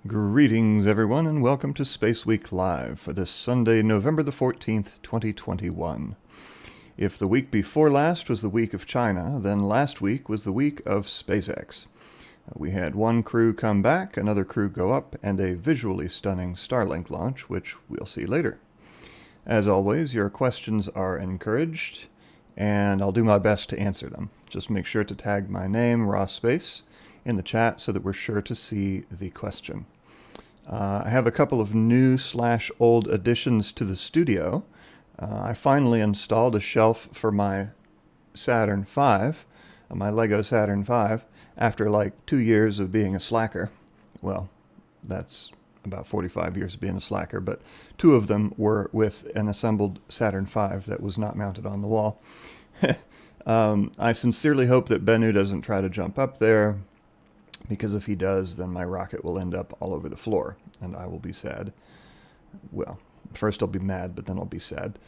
Greetings, everyone, and welcome to SpaceWeek Live for this Sunday, November the 14th, 2021. If the week before last was the week of China, then last week was the week of SpaceX. We had one crew come back, another crew go up, and a visually stunning Starlink launch, which we'll see later. As always, your questions are encouraged, and I'll do my best to answer them. Just make sure to tag my name, Raw Space, in the chat so that we're sure to see the question. I have a couple of new/old additions to the studio. I finally installed a shelf for my Saturn V, my Lego Saturn V, after like 2 years of being a slacker. Well, that's about 45 years of being a slacker, but 2 of them were with an assembled Saturn V that was not mounted on the wall. I sincerely hope that Bennu doesn't try to jump up there, because if he does, then my rocket will end up all over the floor, and I will be sad. Well, first I'll be mad, but then I'll be sad.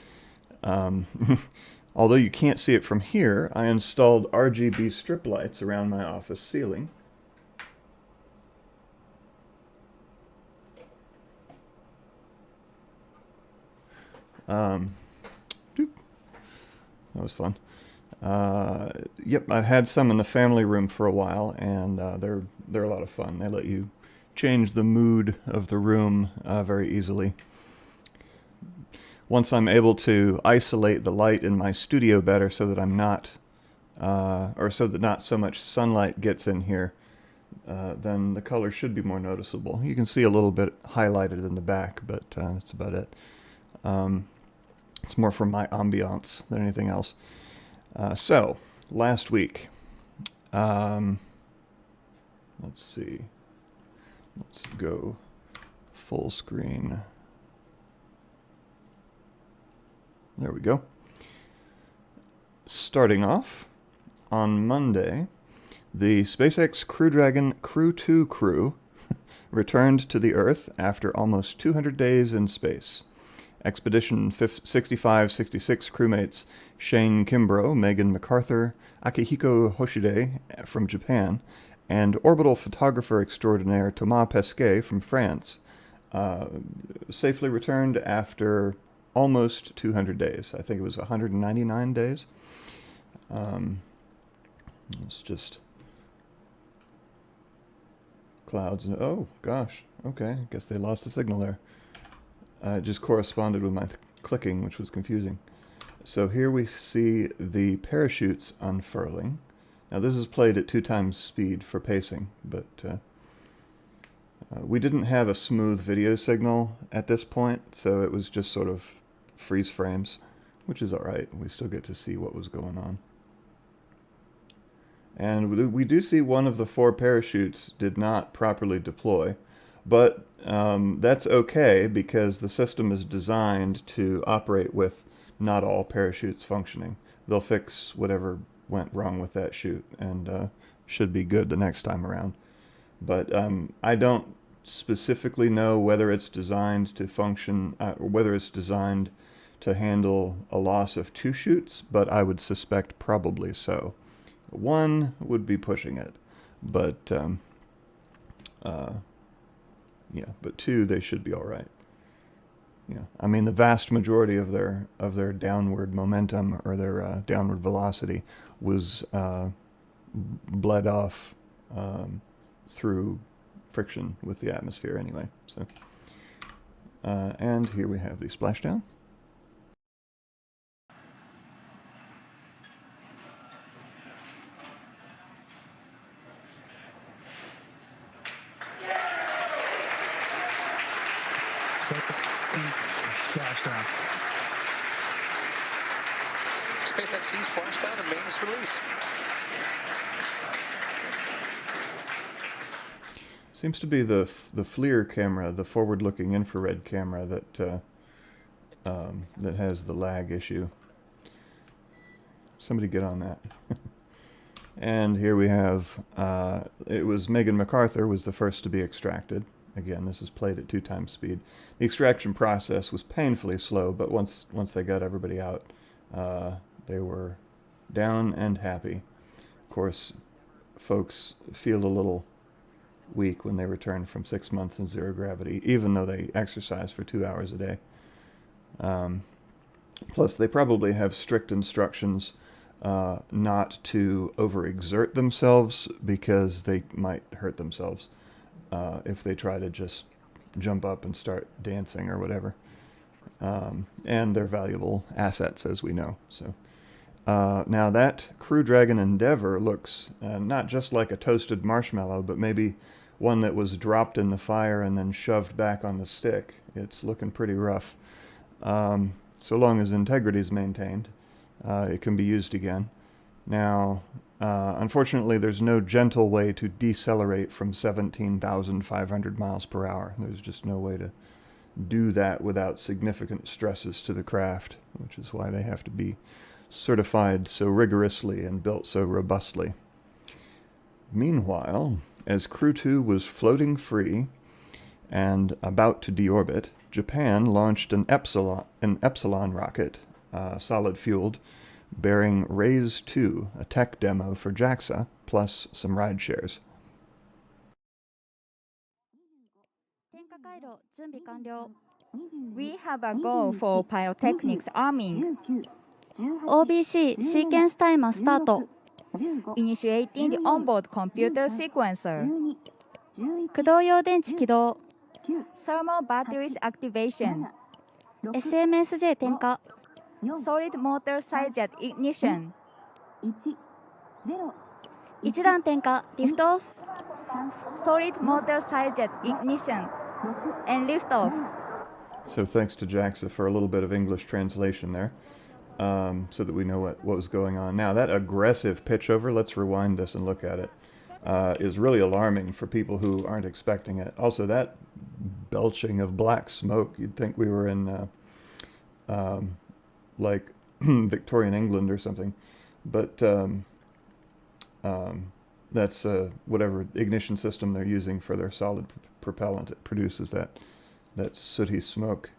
Although you can't see it from here, I installed RGB strip lights around my office ceiling. That was fun. Yep, I've had some in the family room for a while, and they're a lot of fun. They let you change the mood of the room very easily. Once I'm able to isolate the light in my studio better so that I'm not, or so that not so much sunlight gets in here, then the color should be more noticeable. You can see a little bit highlighted in the back, but that's about it. It's more for my ambiance than anything else. So, last week, let's see, let's go full screen. There we go. Starting off, on Monday, the SpaceX Crew Dragon Crew-2 crew returned to the Earth after almost 200 days in space. Expedition 6566 crewmates Shane Kimbrough, Megan MacArthur, Akihiko Hoshide from Japan, and orbital photographer extraordinaire Thomas Pesquet from France safely returned after almost 200 days. I think it was 199 days. It's just clouds. And, oh, gosh. Okay, I guess they lost the signal there. It just corresponded with my clicking, which was confusing. So here we see the parachutes unfurling. Now this is played at 2 times speed for pacing, but we didn't have a smooth video signal at this point, so it was just sort of freeze frames, which is alright. We still get to see what was going on. And we do see one of the 4 parachutes did not properly deploy, but that's okay because the system is designed to operate with not all parachutes functioning. They'll fix whatever went wrong with that chute and should be good the next time around. But I don't specifically know whether it's designed to function, or whether it's designed to handle a loss of 2 chutes, but I would suspect probably so. 1 would be pushing it, but yeah, but 2 they should be all right. Yeah, I mean the vast majority of their downward momentum or their downward velocity was bled off through friction with the atmosphere anyway. So, and here we have the splashdown. SpaceX splashdown and mains release. Seems to be the FLIR camera, the forward-looking infrared camera that that has the lag issue. Somebody get on that. And here we have, it was Megan MacArthur was the first to be extracted. Again, this is played at 2 times speed. The extraction process was painfully slow, but once they got everybody out, they were down and happy. Of course, folks feel a little weak when they return from 6 months in zero gravity, even though they exercise for 2 hours a day. Plus, they probably have strict instructions not to overexert themselves because they might hurt themselves if they try to just jump up and start dancing or whatever. And they're valuable assets, as we know. So now that Crew Dragon Endeavour looks not just like a toasted marshmallow, but maybe one that was dropped in the fire and then shoved back on the stick. It's looking pretty rough. So long as integrity is maintained, it can be used again. Now, unfortunately, there's no gentle way to decelerate from 17,500 miles per hour. There's just no way to do that without significant stresses to the craft, which is why they have to be certified so rigorously and built so robustly. Meanwhile, as Crew-2 was floating free and about to deorbit, Japan launched an Epsilon rocket, solid-fueled, bearing RAISE-2, a tech demo for JAXA, plus some ride shares. We have a goal for pyrotechnics arming. OBC sequence timer start. Initiating the onboard computer sequencer. 駆動用電池起動 Thermal batteries activation. SMSJ 点火 Solid motor side jet ignition. 1段点火 Lift off. Solid motor side jet ignition. And lift off. So thanks to JAXA for a little bit of English translation there, so that we know what was going on. Now that aggressive pitch over, let's rewind this and look at it, is really alarming for people who aren't expecting it. Also, that belching of black smoke, you'd think we were in like Victorian England or something, but that's whatever ignition system they're using for their solid propellant. It produces that sooty smoke.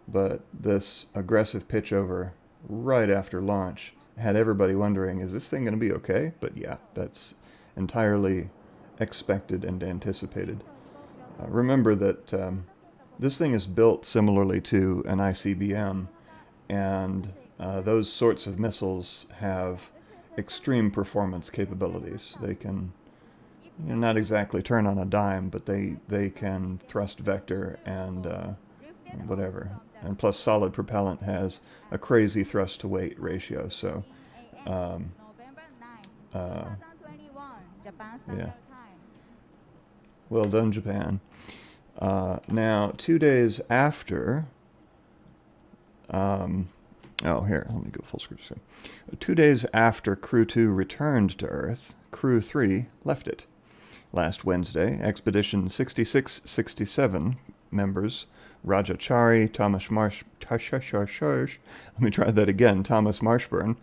But this aggressive pitch over right after launch had everybody wondering, is this thing going to be okay? But yeah, that's entirely expected and anticipated. Remember that this thing is built similarly to an ICBM, and those sorts of missiles have extreme performance capabilities. They can, not exactly turn on a dime, but they can thrust vector and whatever. And plus solid propellant has a crazy thrust to weight ratio, so 2021 Japan Standard Time. Well done, Japan. Now, 2 days after... here, let me go full screen. 2 days after Crew-2 returned to Earth, Crew-3 left it. Last Wednesday, Expedition 6667 members Rajachari, Thomas Marshburn,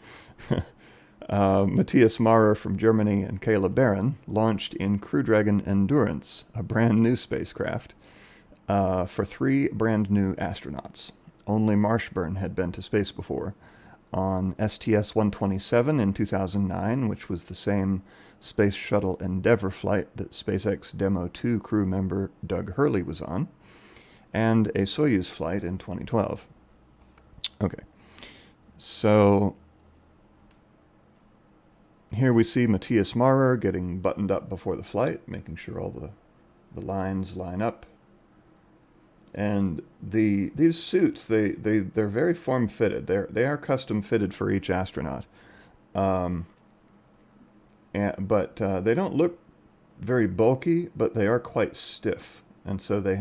Matthias Maurer from Germany, and Kayla Barron launched in Crew Dragon Endurance, a brand new spacecraft, for 3 brand new astronauts. Only Marshburn had been to space before, on STS-127 in 2009, which was the same Space Shuttle Endeavour flight that SpaceX Demo 2 crew member Doug Hurley was on, and a Soyuz flight in 2012. Okay, so here we see Matthias Maurer getting buttoned up before the flight, making sure all the lines line up. And these suits, they're very form-fitted. They are custom-fitted for each astronaut. But they don't look very bulky, but they are quite stiff. And so they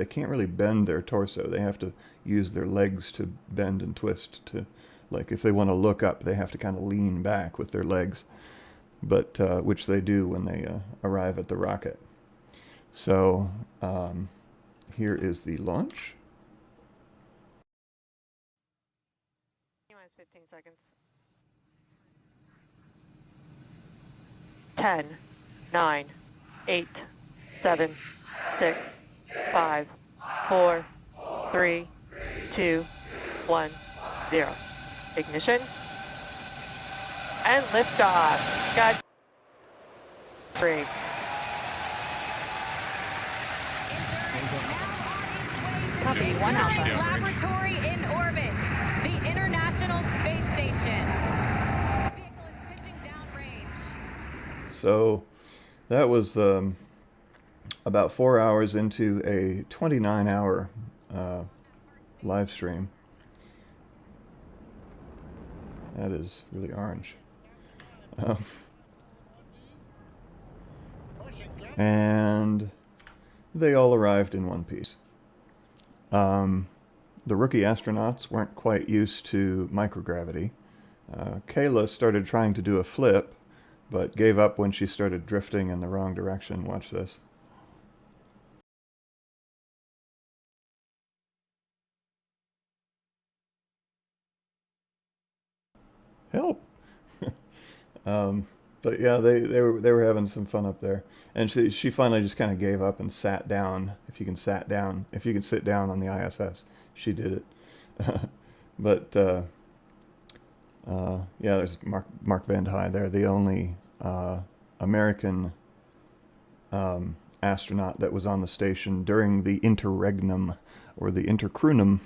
can't really bend their torso. They have to use their legs to bend and twist to, like if they want to look up, they have to kind of lean back with their legs, but which they do when they arrive at the rocket. So here is the launch. 15 seconds. 10, 9, 8, 7, 6, 5, 4, 3, 2, 1, 0. Ignition. And liftoff. God. Break. Copy, 1 Alpha. Laboratory in orbit. The International Space Station. Vehicle is pitching downrange. So that was about 4 hours into a 29-hour live stream. That is really orange. And they all arrived in one piece. The rookie astronauts weren't quite used to microgravity. Kayla started trying to do a flip, but gave up when she started drifting in the wrong direction. Watch this. Help! But yeah, they were having some fun up there, and she finally just kind of gave up and sat down. If you can sit down on the ISS, she did it. But yeah, there's Mark Van High there, the only American astronaut that was on the station during the interregnum or the intercroonum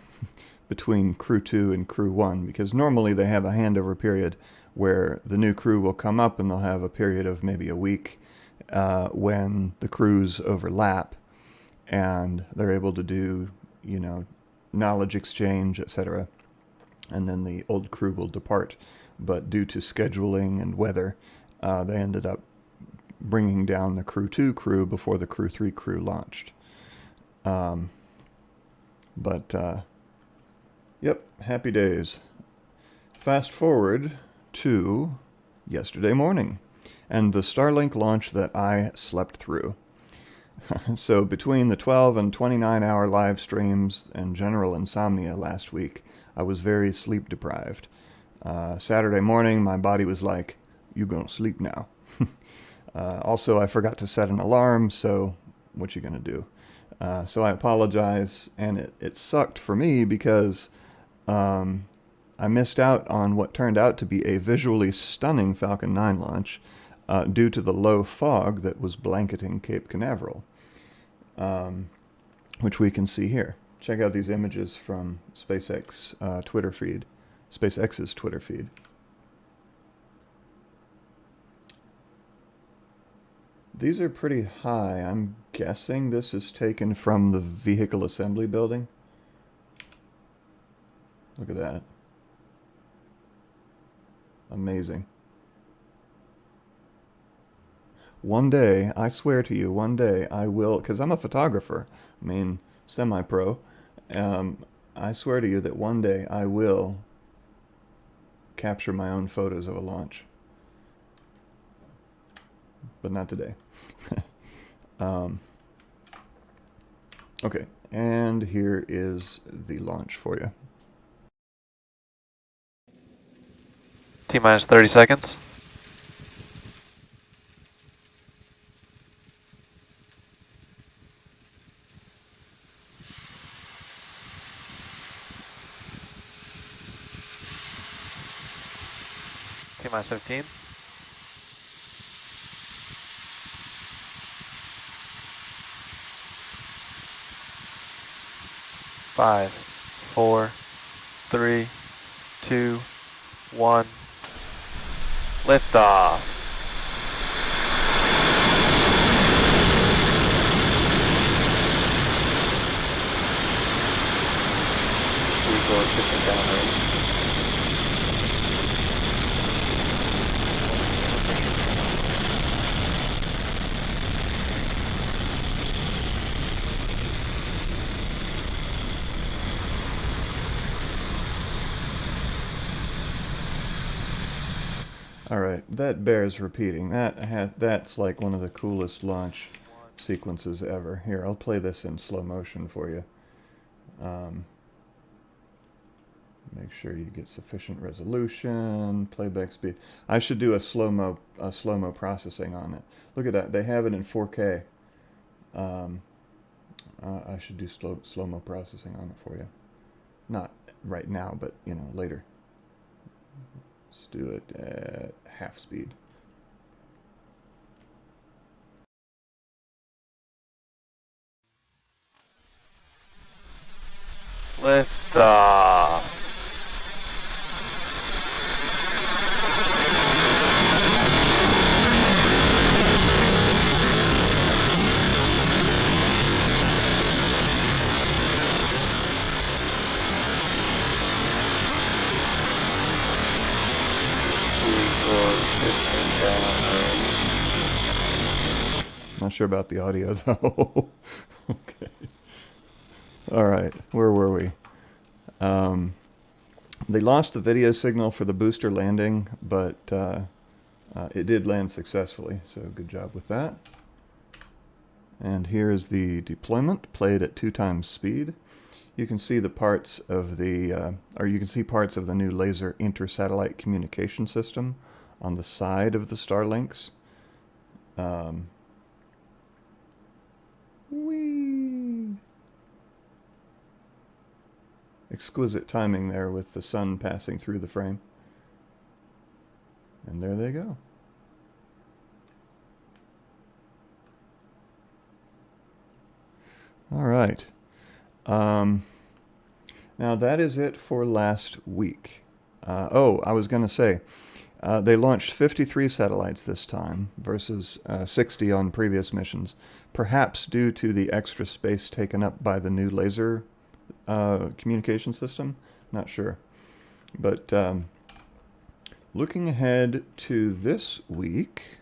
between Crew-2 and Crew-1, because normally they have a handover period where the new crew will come up and they'll have a period of maybe a week when the crews overlap and they're able to do, knowledge exchange, etc. And then the old crew will depart. But due to scheduling and weather, they ended up bringing down the Crew-2 crew before the Crew-3 crew launched. Yep, happy days. Fast forward to yesterday morning and the Starlink launch that I slept through. So between the 12 and 29-hour live streams and general insomnia last week, I was very sleep deprived. Saturday morning, my body was like, "You gonna sleep now." Also, I forgot to set an alarm, so what you gonna do? So I apologize, and it sucked for me because I missed out on what turned out to be a visually stunning Falcon 9 launch due to the low fog that was blanketing Cape Canaveral, which we can see here. Check out these images from SpaceX's Twitter feed. These are pretty high. I'm guessing this is taken from the vehicle assembly building. Look at that. Amazing. one day, I swear to you, one day I will, because I'm a photographer, I mean, semi-pro, I swear to you that one day I will capture my own photos of a launch. But not today. Okay, and here is the launch for you. T-minus 30 seconds. T-minus 15. 5, 4, 3, 2, 1. Liftoff. Vehicle is pitching downrange. All right, that bears repeating. That's like one of the coolest launch sequences ever. Here, I'll play this in slow motion for you. Make sure you get sufficient resolution, playback speed. I should do a slow-mo processing on it. Look at that. They have it in 4K. I should do slow-mo processing on it for you. Not right now, but you know, later. Let's do it at half speed. Liftoff. Not sure about the audio though. Okay. All right, where were we? They lost the video signal for the booster landing, but it did land successfully, so good job with that. And here is the deployment, played at 2 times speed. You can see the parts of the, you can see parts of the new laser inter-satellite communication system on the side of the Starlinks. Whee! Exquisite timing there with the sun passing through the frame. And there they go. All right. Now that is it for last week. Oh, I was going to say, they launched 53 satellites this time versus 60 on previous missions, perhaps due to the extra space taken up by the new laser communication system. Not sure. But looking ahead to this week,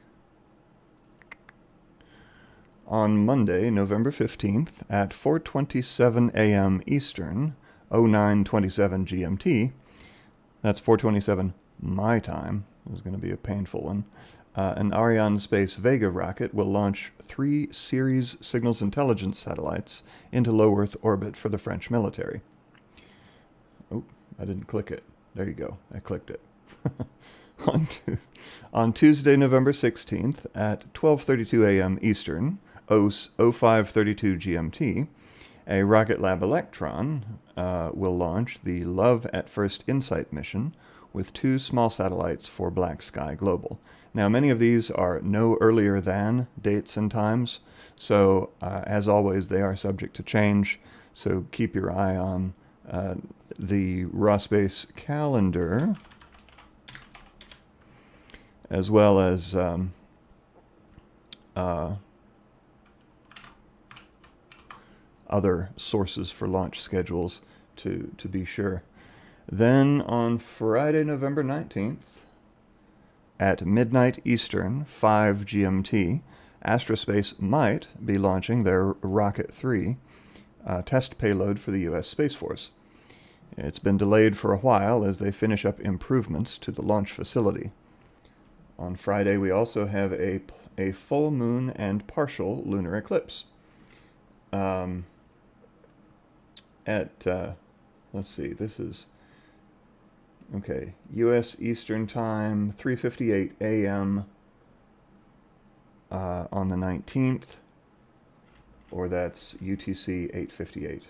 on Monday, November 15th at 4:27 a.m. Eastern, 09:27 GMT, that's 4:27 my time, this is going to be a painful one, an Arianespace Vega rocket will launch 3 Ceres signals intelligence satellites into low Earth orbit for the French military. Oh, I didn't click it. There you go. I clicked it. On Tuesday, November 16th at 12:32 a.m. Eastern, 05:32 GMT, a Rocket Lab Electron will launch the Love at First Insight mission with 2 small satellites for Black Sky Global. Now, many of these are no earlier than dates and times, so as always, they are subject to change, so keep your eye on the raw space calendar, as well as other sources for launch schedules to be sure. Then on Friday, November 19th, at midnight Eastern, 5 GMT, Astrospace might be launching their Rocket 3 test payload for the U.S. Space Force. It's been delayed for a while as they finish up improvements to the launch facility. On Friday, we also have a full moon and partial lunar eclipse. Let's see, this is, okay, U.S. Eastern Time, 3:58 a.m. On the 19th, or that's UTC 8:58,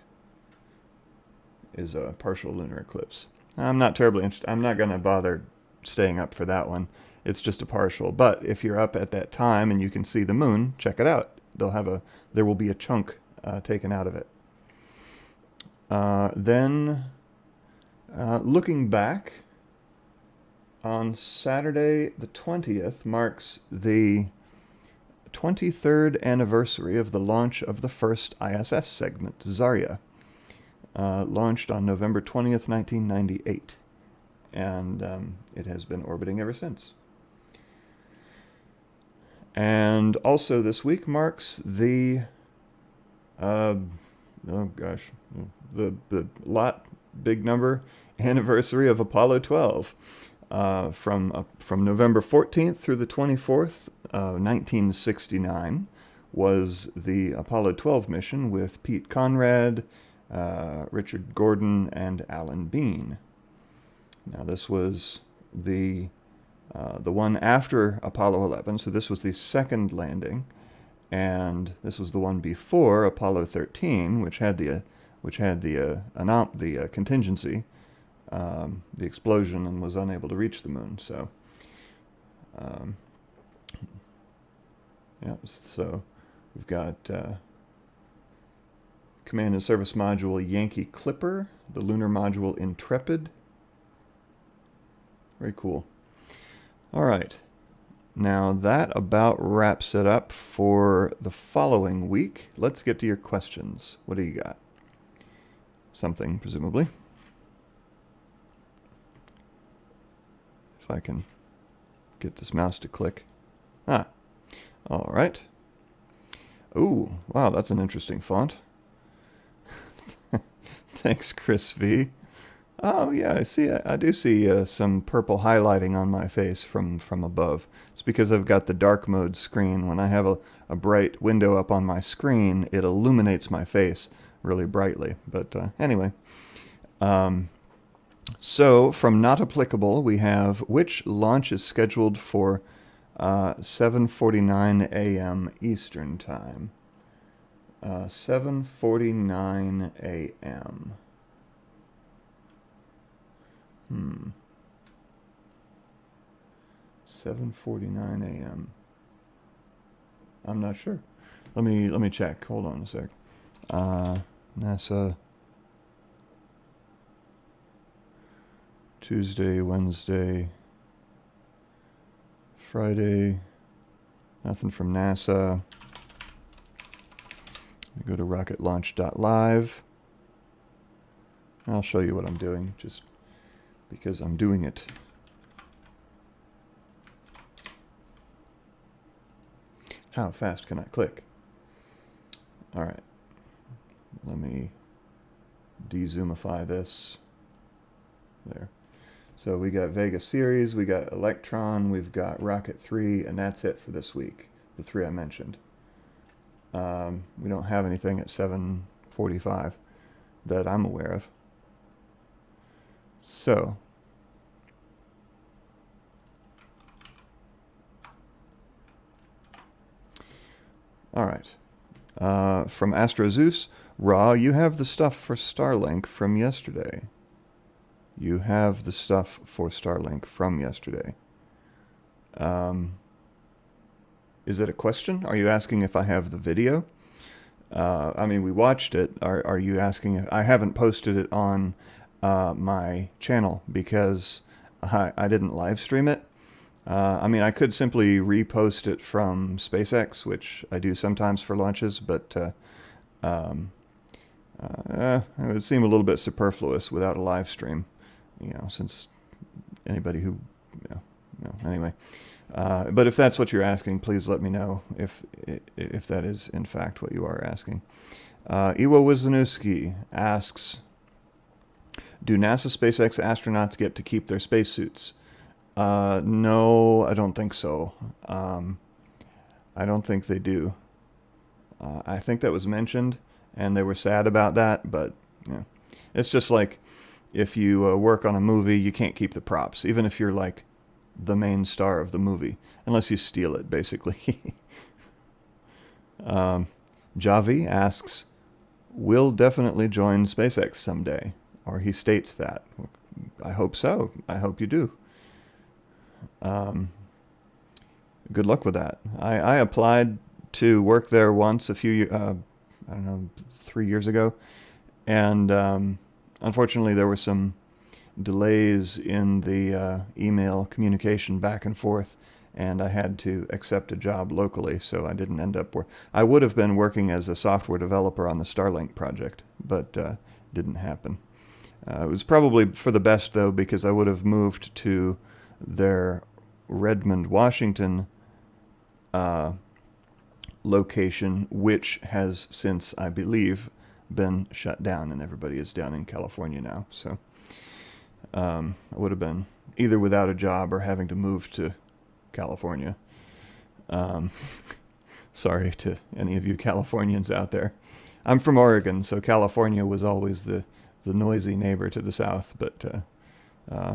is a partial lunar eclipse. I'm not terribly interested. I'm not going to bother staying up for that one. It's just a partial. But if you're up at that time and you can see the moon, check it out. There will be a chunk taken out of it. Then, looking back, on Saturday the 20th marks the 23rd anniversary of the launch of the first ISS segment, Zarya, launched on November 20th, 1998, and it has been orbiting ever since. And also this week marks the big number anniversary of Apollo 12. From November 14th through the 24th, 1969, was the Apollo 12 mission with Pete Conrad, Richard Gordon, and Alan Bean. Now this was the one after Apollo 11, so this was the second landing, and this was the one before Apollo 13, which had the contingency, the explosion, and was unable to reach the moon. So, yeah. So we've got Command and Service Module Yankee Clipper, the Lunar Module Intrepid. Very cool. All right. Now that about wraps it up for the following week. Let's get to your questions. What do you got? Something, presumably. If I can get this mouse to click. Ah, all right. Ooh, wow, that's an interesting font. Thanks, Chris V. Oh, yeah, I do see some purple highlighting on my face from above. It's because I've got the dark mode screen. When I have a bright window up on my screen, it illuminates my face really brightly. But anyway. So, from Not Applicable, we have, which launch is scheduled for 7:49 a.m. Eastern Time? 7:49 a.m. 7:49 a.m. I'm not sure. Let me check. Hold on a sec. NASA. Tuesday, Wednesday, Friday. Nothing from NASA. We go to rocketlaunch.live. I'll show you what I'm doing, just because I'm doing it. How fast can I click? All right. Let me de-zoomify this. There. So we got Vega Series, we got Electron, we've got Rocket 3, and that's it for this week, the three I mentioned. We don't have anything at 7:45 that I'm aware of. So, all right. From AstroZeus, Raw, you have the stuff for Starlink from yesterday. You have the stuff for Starlink from yesterday. Is it a question? Are you asking if I have the video? I mean, we watched it. Are you asking if I haven't posted it on my channel because I didn't live stream it? I mean, I could simply repost it from SpaceX, which I do sometimes for launches, but it would seem a little bit superfluous without a live stream. You know, since anybody who no, anyway. But if that's what you're asking, please let me know if that is in fact what you are asking. Iwo Wisniewski asks, do NASA SpaceX astronauts get to keep their spacesuits? No, I don't think so. I don't think they do. I think that was mentioned, and they were sad about that, but yeah. It's just like if you work on a movie, you can't keep the props, even if you're like the main star of the movie, unless you steal it, basically. Javi asks, will definitely join SpaceX someday, or he states that. I hope so. I hope you do. Good luck with that. I applied to work there once I don't know, 3 years ago, and unfortunately there were some delays in the email communication back and forth, and I had to accept a job locally, so I didn't end up I would have been working as a software developer on the Starlink project, but didn't happen. It was probably for the best, though, because I would have moved to their Redmond, Washington location, which has since, I believe, been shut down, and everybody is down in California now. So I would have been either without a job or having to move to California. Sorry to any of you Californians out there. I'm from Oregon, so California was always the noisy neighbor to the south, but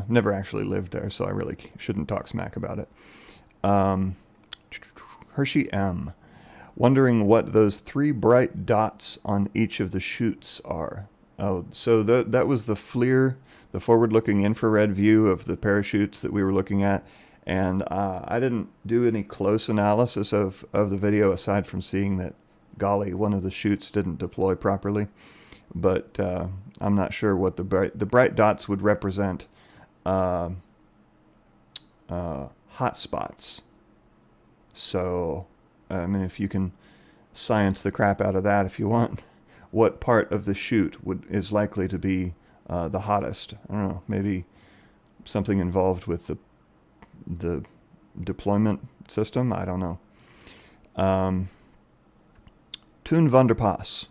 never actually lived there, so I really shouldn't talk smack about it. Hershey M. Wondering what those 3 bright dots on each of the chutes are. Oh, so that was the FLIR, the forward-looking infrared view of the parachutes that we were looking at, and I didn't do any close analysis of the video aside from seeing that, golly, one of the chutes didn't deploy properly. But I'm not sure what the bright dots would represent. Hot spots. So, I mean, if you can science the crap out of that if you want, what part of the chute is likely to be the hottest? I don't know, maybe something involved with the deployment system? I don't know. Toon Vanderpass.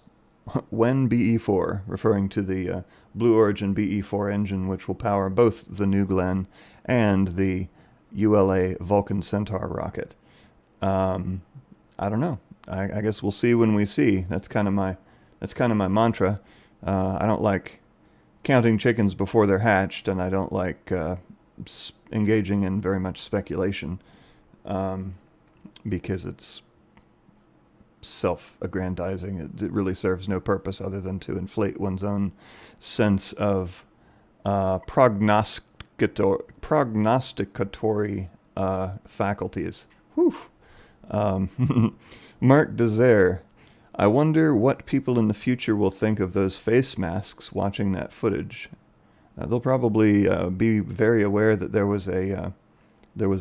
When BE-4, referring to the Blue Origin BE-4 engine, which will power both the New Glenn and the ULA Vulcan Centaur rocket. I don't know. I guess we'll see when we see. That's kind of my mantra. I don't like counting chickens before they're hatched, and I don't like engaging in very much speculation because it's self-aggrandizing. It really serves no purpose other than to inflate one's own sense of prognosticatory faculties. Whew. Mark Desert, I wonder what people in the future will think of those face masks watching that footage. They'll probably be very aware that there was a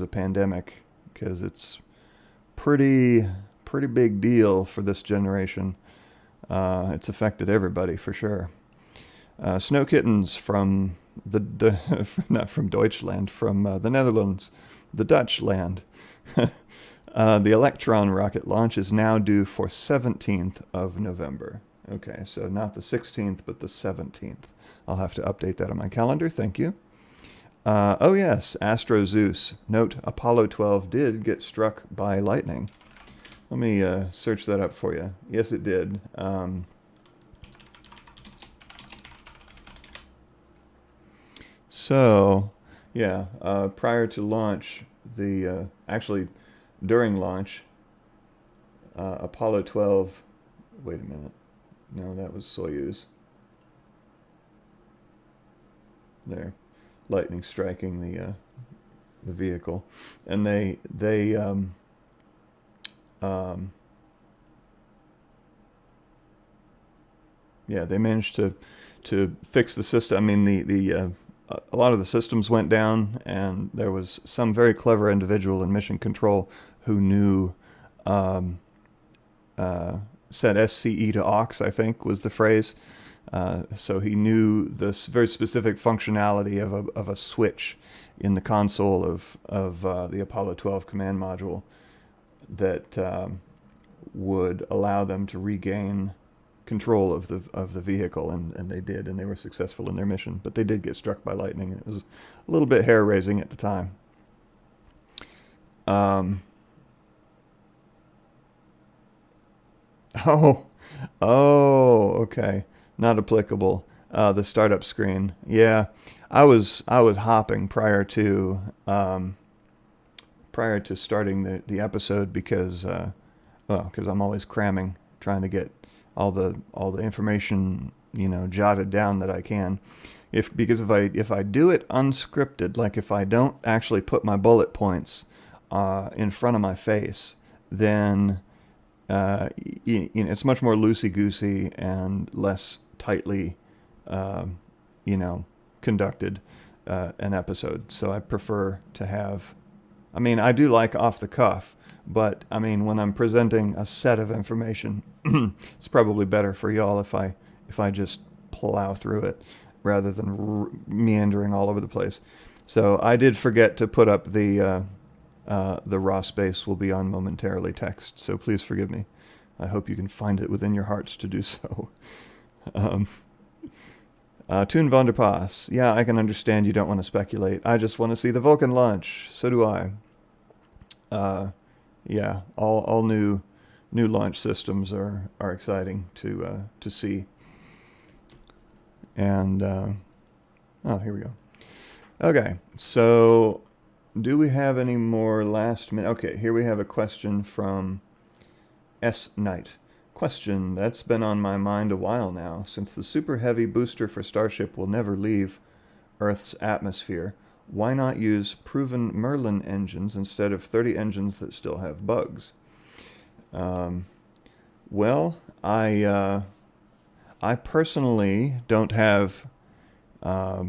pandemic, because it's pretty big deal for this generation. It's affected everybody for sure. Snow Kittens from not from Deutschland, from the Netherlands, the Dutch land. The Electron rocket launch is now due for 17th of November. Okay, so not the 16th, but the 17th. I'll have to update that on my calendar. Thank you. Oh yes, Astro Zeus. Note, Apollo 12 did get struck by lightning. Let me search that up for you. Yes, it did. So, yeah, prior to launch, actually during launch, Apollo 12, wait a minute, no, that was Soyuz. There, lightning striking the vehicle, and they managed to fix the system. I mean, a lot of the systems went down, and there was some very clever individual in mission control who knew, set SCE to aux, I think was the phrase. So he knew this very specific functionality of a switch in the console of the Apollo 12 command module that would allow them to regain control of the vehicle, and they did, and they were successful in their mission. But they did get struck by lightning, and it was a little bit hair-raising at the time. Okay, not applicable. The startup screen, yeah. I was hopping prior to starting the episode because I'm always cramming, trying to get all the information, jotted down that I can. Because if I do it unscripted, like if I don't actually put my bullet points in front of my face, then it's much more loosey-goosey and less tightly conducted an episode. So I prefer to have, I do like off the cuff, but when I'm presenting a set of information, it's probably better for y'all if I just plow through it rather than meandering all over the place. So I did forget to put up the raw space will be on momentarily text, so please forgive me. I hope you can find it within your hearts to do so. Toon van der Paas. Yeah, I can understand you don't want to speculate. I just want to see the Vulcan launch. So do I. Yeah, all new launch systems are exciting to see. And here we go. Okay, so do we have any more last minute? Okay, here we have a question from S. Knight. Question that's been on my mind a while now. Since the super heavy booster for Starship will never leave Earth's atmosphere, why not use proven Merlin engines instead of 30 engines that still have bugs? Well, I personally don't have I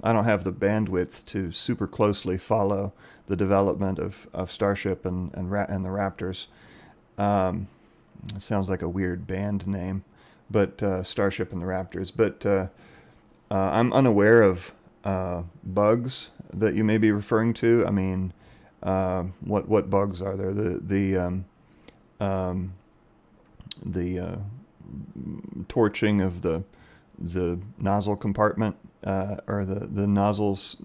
don't have the bandwidth to super closely follow the development of Starship and the Raptors. It sounds like a weird band name, but Starship and the Raptors. But I'm unaware of bugs that you may be referring to. What bugs are there? The torching of the nozzle compartment, or the nozzles,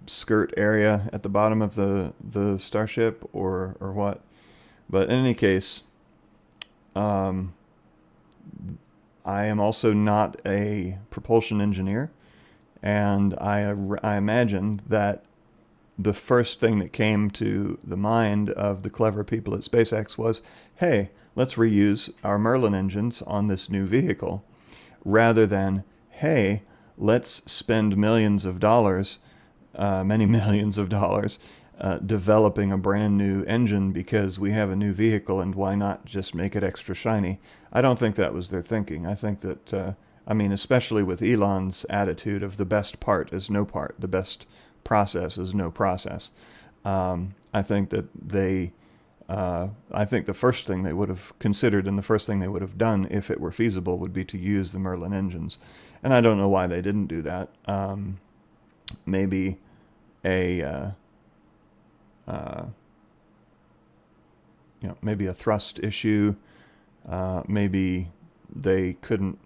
skirt area at the bottom of the Starship, or what. But in any case, I am also not a propulsion engineer, and I imagine that the first thing that came to the mind of the clever people at SpaceX was, hey, let's reuse our Merlin engines on this new vehicle, rather than, hey, let's spend millions of dollars, many millions of dollars, developing a brand new engine because we have a new vehicle, and why not just make it extra shiny? I don't think that was their thinking. I think that, especially with Elon's attitude of the best part is no part, the best process is no process. I think that I think the first thing they would have considered, and the first thing they would have done if it were feasible, would be to use the Merlin engines. And I don't know why they didn't do that. Maybe maybe a thrust issue. Maybe they couldn't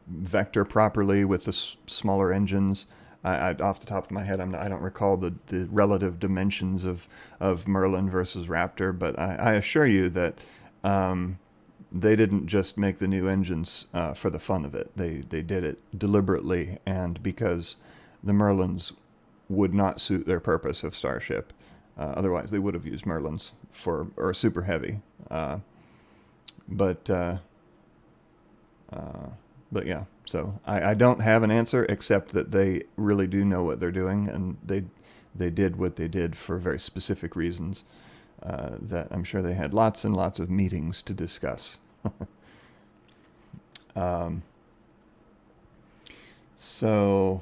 vector properly with the smaller engines. I off the top of my head, I don't recall the relative dimensions of Merlin versus Raptor, but I assure you that they didn't just make the new engines for the fun of it. They did it deliberately, and because the Merlins would not suit their purpose of Starship. Otherwise, they would have used Merlins or Super Heavy. But yeah, so I don't have an answer, except that they really do know what they're doing, and they did what they did for very specific reasons that I'm sure they had lots and lots of meetings to discuss. So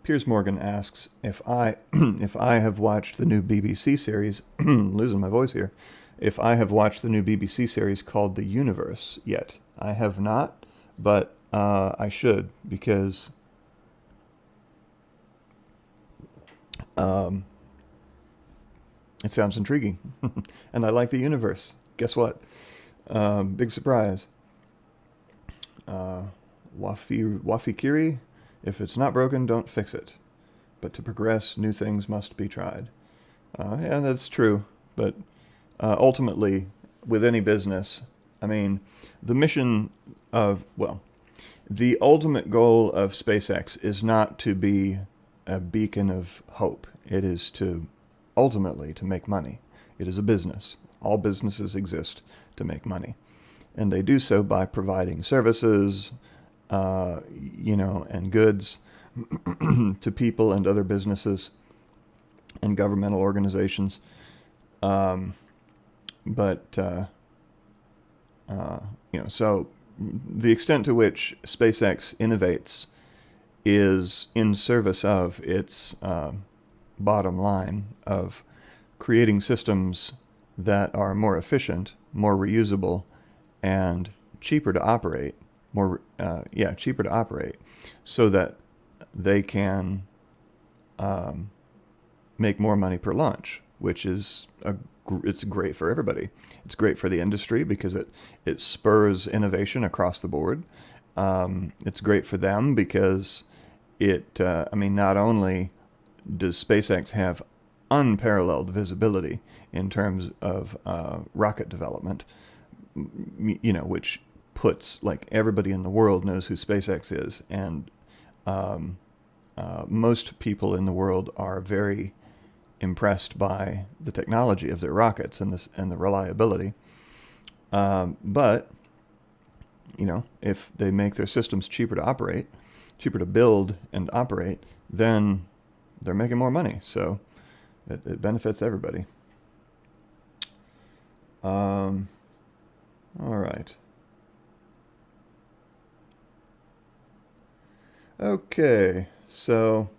Piers Morgan asks if I have watched the new BBC series. Losing my voice here. If I have watched the new BBC series called The Universe yet. I have not, but I should, because It sounds intriguing. And I like the universe. Guess what? Big surprise. Wafikiri, if it's not broken, don't fix it. But to progress, new things must be tried. Yeah, that's true. But ultimately, with any business, I mean, the mission of, well, the ultimate goal of SpaceX is not to be a beacon of hope. It is to, ultimately, to make money. It is a business. All businesses exist to make money. And they do so by providing services, and goods to people and other businesses and governmental organizations. So the extent to which SpaceX innovates is in service of its bottom line of creating systems that are more efficient, more reusable, and cheaper to operate, cheaper to operate, so that they can make more money per launch, which is it's great for everybody. It's great for the industry because it spurs innovation across the board. It's great for them because not only does SpaceX have unparalleled visibility in terms of rocket development, which puts, like, everybody in the world knows who SpaceX is, and most people in the world are very impressed by the technology of their rockets and the reliability. But if they make their systems cheaper to operate, cheaper to build and operate, then they're making more money. So it benefits everybody. All right. Okay, so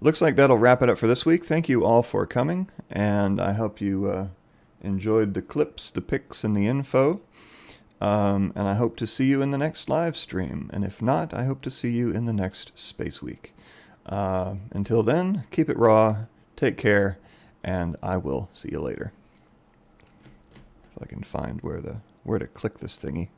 looks like that'll wrap it up for this week. Thank you all for coming, and I hope you enjoyed the clips, the pics, and the info. And I hope to see you in the next live stream. And if not, I hope to see you in the next Space Week. Until then, keep it raw, take care, and I will see you later. If I can find where to click this thingy.